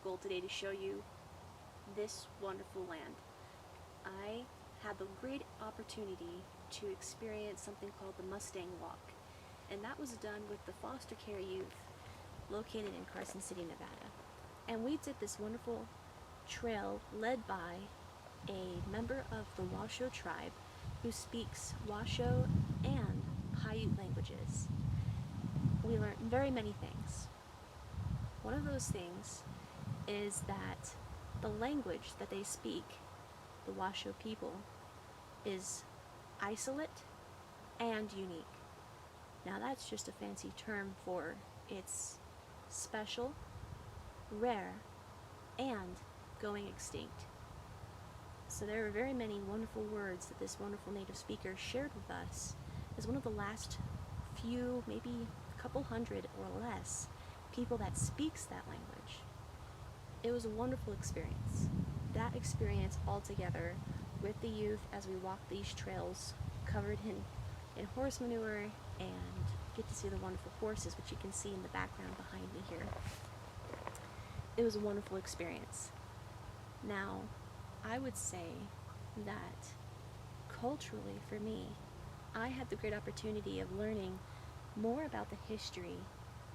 goal today to show you this wonderful land. I had the great opportunity to experience something called the Mustang Walk, and that was done with the foster care youth located in Carson City, Nevada. And we did this wonderful trail led by a member of the Washoe Tribe who speaks Washoe and Paiute languages. We learned very many things. One of those things is that the language that they speak, the Washoe people, is isolate and unique. Now that's just a fancy term for it's special, rare, and going extinct. So there are very many wonderful words that this wonderful native speaker shared with us as one of the last few, maybe a couple hundred or less, people that speaks that language. It was a wonderful experience. That experience altogether with the youth as we walked these trails covered in horse manure and get to see the wonderful horses, which you can see in the background behind me here. It was a wonderful experience. Now, I would say that culturally for me, I had the great opportunity of learning more about the history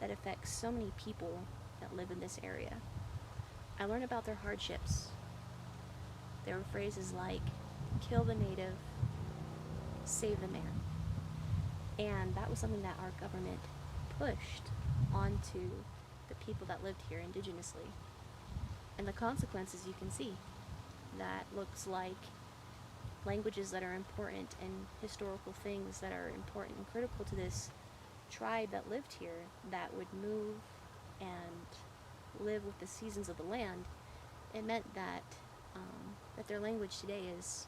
that affects so many people that live in this area. I learned about their hardships. There were phrases like, kill the native, save the man. And that was something that our government pushed onto the people that lived here indigenously. And the consequences you can see. That looks like languages that are important and historical things that are important and critical to this tribe that lived here that would move and live with the seasons of the land. It meant that that their language today is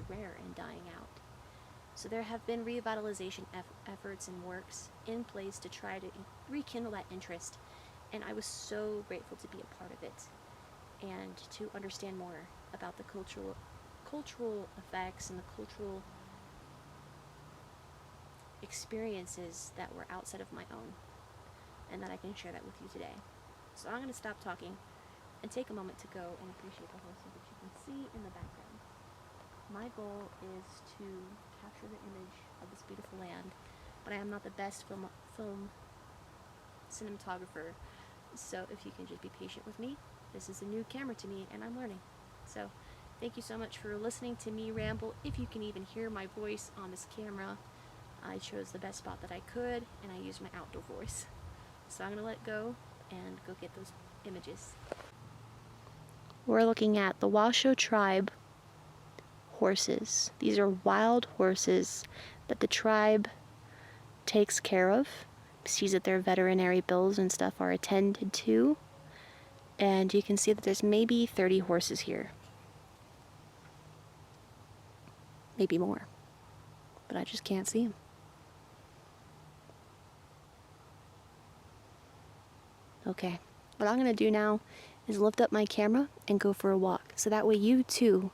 rare and dying out. So there have been revitalization efforts and works in place to try to rekindle that interest, and I was so grateful to be a part of it and to understand more about the cultural effects and the cultural experiences that were outside of my own, and that I can share that with you today. So I'm going to stop talking and take a moment to go and appreciate the horses that you can see in the background. My goal is to capture the image of this beautiful land, but I am not the best film cinematographer, so if you can just be patient with me. This is a new camera to me and I'm learning. So thank you so much for listening to me ramble. If you can even hear my voice on this camera, I chose the best spot that I could and I used my outdoor voice. So I'm going to let go and go get those images. We're looking at the Washoe Tribe horses. These are wild horses that the tribe takes care of, sees that their veterinary bills and stuff are attended to, and you can see that there's maybe 30 horses here. Maybe more, but I just can't see them. Okay, what I'm going to do now is lift up my camera and go for a walk, so that way you too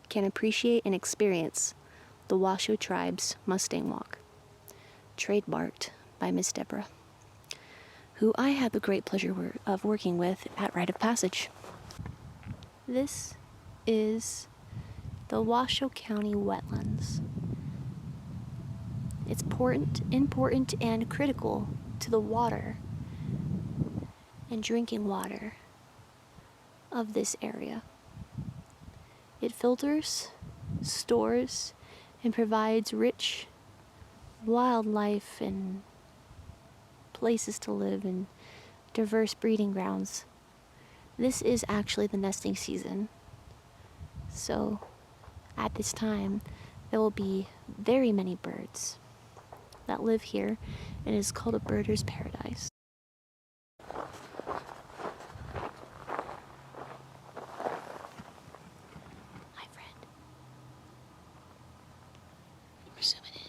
can appreciate and experience the Washoe Tribe's Mustang Walk, trademarked by Miss Deborah, who I had the great pleasure of working with at Rite of Passage. This is the Washoe County wetlands. It's important and critical to the water and drinking water of this area. It filters, stores, and provides rich wildlife and places to live and diverse breeding grounds. This is actually the nesting season. So at this time, there will be very many birds that live here, and it is called a birder's paradise. Hi, friend. We're zooming in.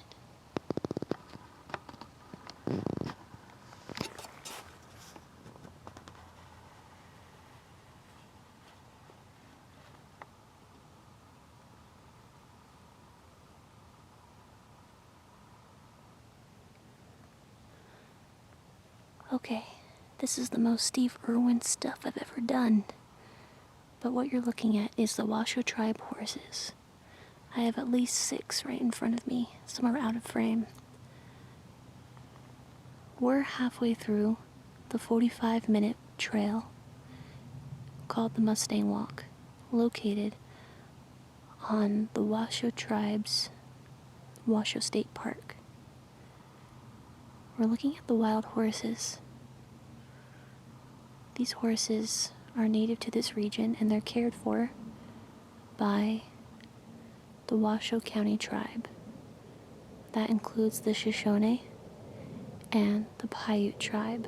Okay, this is the most Steve Irwin stuff I've ever done. But what you're looking at is the Washoe Tribe horses. I have at least 6 right in front of me. Some are out of frame. We're halfway through the 45-minute trail called the Mustang Walk, located on the Washoe Tribe's Washoe State Park. We're looking at the wild horses. These horses are native to this region, and they're cared for by the Washoe County Tribe. That includes the Shoshone and the Paiute Tribe.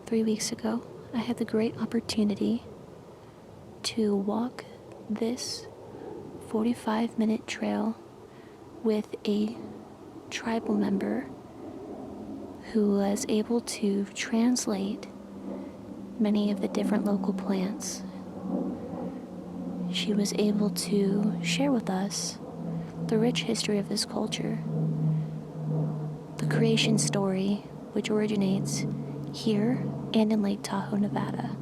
3 weeks ago, I had the great opportunity to walk this 45-minute trail with a tribal member who was able to translate many of the different local plants. She was able to share with us the rich history of this culture, the creation story which originates here and in Lake Tahoe, Nevada.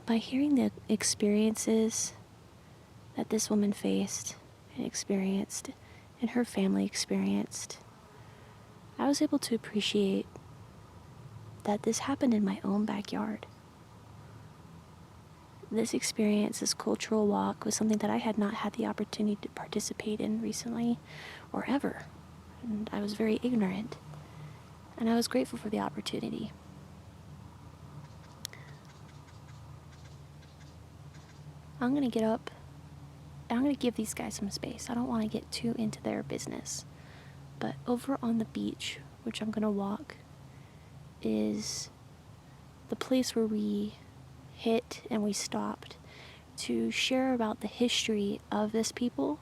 By hearing the experiences that this woman faced and experienced, and her family experienced, I was able to appreciate that this happened in my own backyard. This experience, this cultural walk, was something that I had not had the opportunity to participate in recently or ever. And I was very ignorant. And I was grateful for the opportunity. I'm going to get up and I'm going to give these guys some space. I don't want to get too into their business. But over on the beach, which I'm going to walk, is the place where we hit and we stopped to share about the history of this people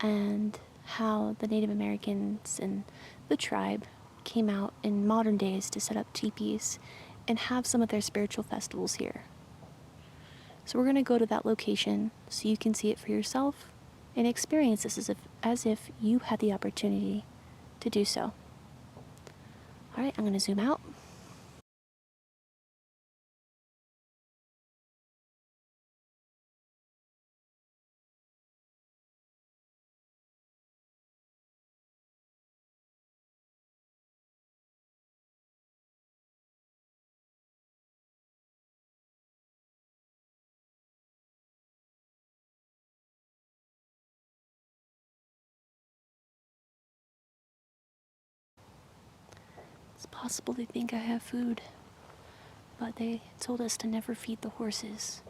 and how the Native Americans and the tribe came out in modern days to set up teepees and have some of their spiritual festivals here. So we're going to go to that location so you can see it for yourself and experience this as if you had the opportunity to do so. All right, I'm going to zoom out. It's possible they think I have food, but they told us to never feed the horses.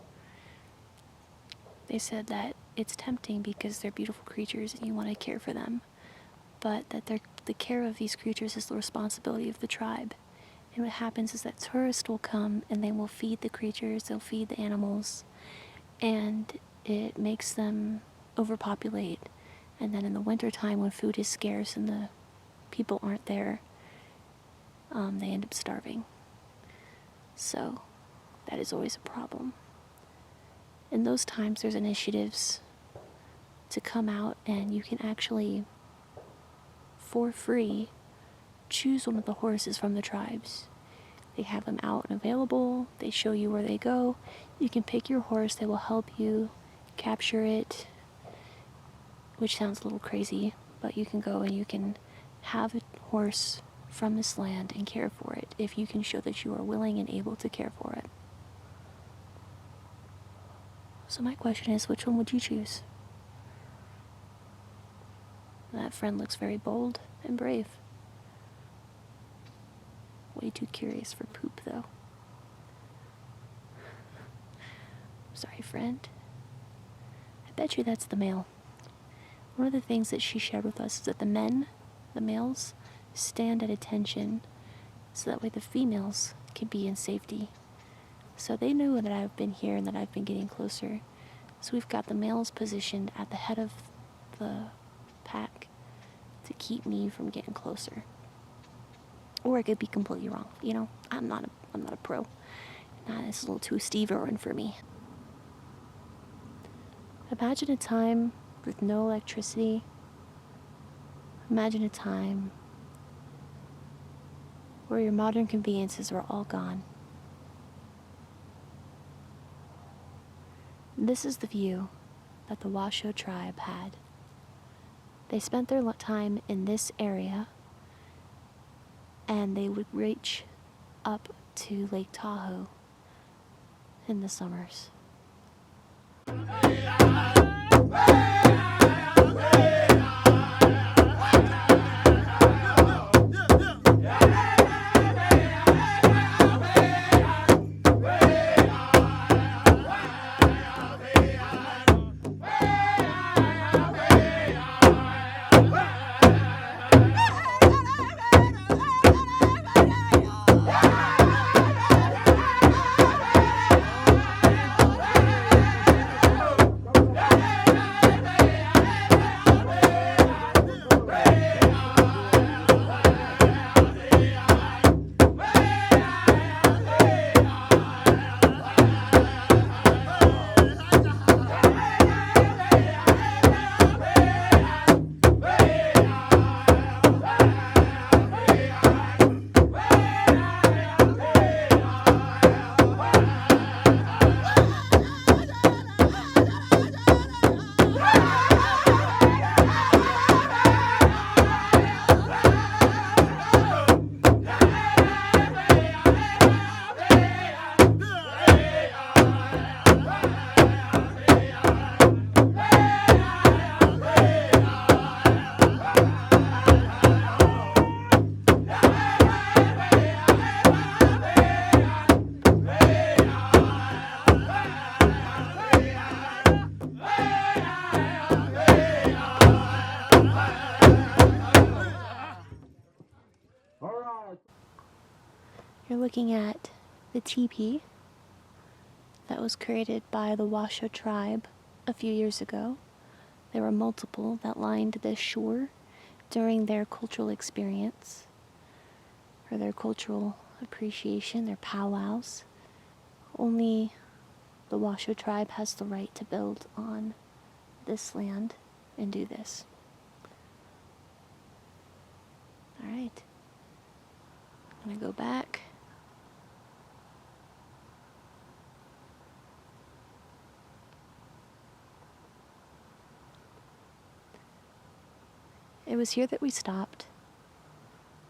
They said that it's tempting because they're beautiful creatures and you want to care for them, but that the care of these creatures is the responsibility of the tribe. And what happens is that tourists will come and they will feed the creatures, they'll feed the animals, and it makes them overpopulate. And then in the wintertime when food is scarce and the people aren't there, they end up starving. So that is always a problem. In those times, there's initiatives to come out and you can actually, for free, choose one of the horses from the tribes. They have them out and available. They show you where they go. You can pick your horse. They will help you capture it, which sounds a little crazy, but you can go and you can have a horse from this land and care for it if you can show that you are willing and able to care for it. So my question is, which one would you choose? That friend looks very bold and brave. Way too curious for poop, though. Sorry, friend. I bet you that's the male. One of the things that she shared with us is that the men the males stand at attention so that way the females can be in safety. So they know that I've been here and that I've been getting closer. So we've got the males positioned at the head of the pack to keep me from getting closer. Or I could be completely wrong. You know, I'm not a pro. Nah, it's a little too Steve-Irwin for me. Imagine a time with no electricity. Imagine a time where your modern conveniences are all gone. This is the view that the Washoe Tribe had. They spent their time in this area, and they would reach up to Lake Tahoe in the summers. You're looking at the teepee that was created by the Washoe Tribe a few years ago. There were multiple that lined the shore during their cultural experience, or their cultural appreciation, their powwows. Only the Washoe Tribe has the right to build on this land and do this. Alright. I'm gonna go back. It was here that we stopped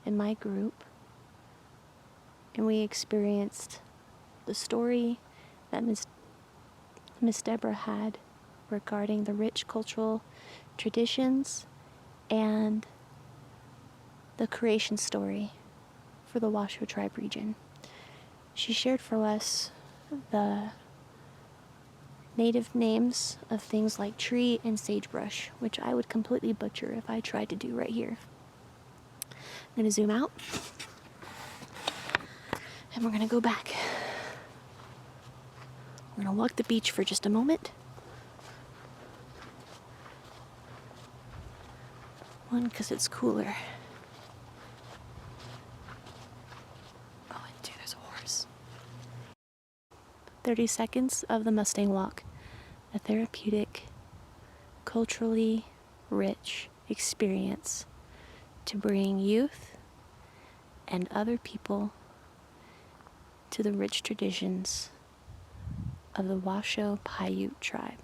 in my group, and we experienced the story that Miss Deborah had regarding the rich cultural traditions and the creation story for the Washoe Tribe region. She shared for us the native names of things like tree and sagebrush, which I would completely butcher if I tried to do right here. I'm going to zoom out, and we're going to go back. We're going to walk the beach for just a moment. One, because it's cooler. Oh, and two, there's a horse. 30 seconds of the Mustang Walk. A therapeutic, culturally rich experience to bring youth and other people to the rich traditions of the Washoe Paiute tribe.